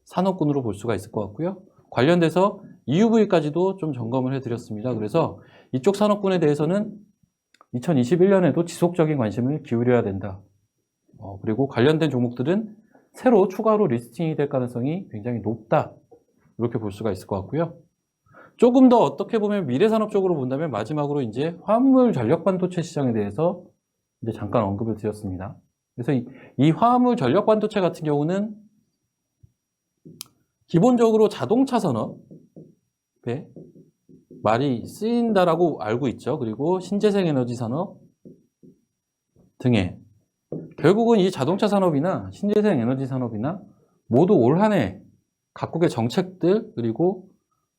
산업군으로 볼 수가 있을 것 같고요. 관련돼서 EUV까지도 좀 점검을 해드렸습니다. 그래서 이쪽 산업군에 대해서는 2021년에도 지속적인 관심을 기울여야 된다. 그리고 관련된 종목들은 새로 추가로 리스팅이 될 가능성이 굉장히 높다. 이렇게 볼 수가 있을 것 같고요. 조금 더 어떻게 보면 미래산업 쪽으로 본다면 마지막으로 이제 화합물 전력 반도체 시장에 대해서 이제 잠깐 언급을 드렸습니다. 그래서 이 화합물 전력 반도체 같은 경우는 기본적으로 자동차 산업에 많이 쓰인다라고 알고 있죠. 그리고 신재생 에너지 산업 등에 결국은 이 자동차 산업이나 신재생 에너지 산업이나 모두 올 한 해 각국의 정책들 그리고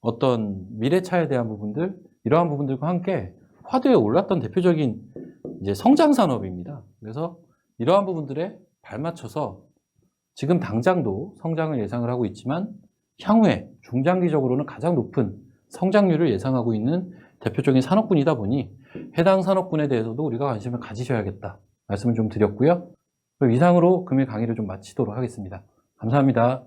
어떤 미래차에 대한 부분들, 이러한 부분들과 함께 화두에 올랐던 대표적인 이제 성장 산업입니다. 그래서 이러한 부분들에 발맞춰서 지금 당장도 성장을 예상을 하고 있지만 향후에 중장기적으로는 가장 높은 성장률을 예상하고 있는 대표적인 산업군이다 보니 해당 산업군에 대해서도 우리가 관심을 가지셔야겠다 말씀을 좀 드렸고요. 그럼 이상으로 금일 강의를 좀 마치도록 하겠습니다. 감사합니다.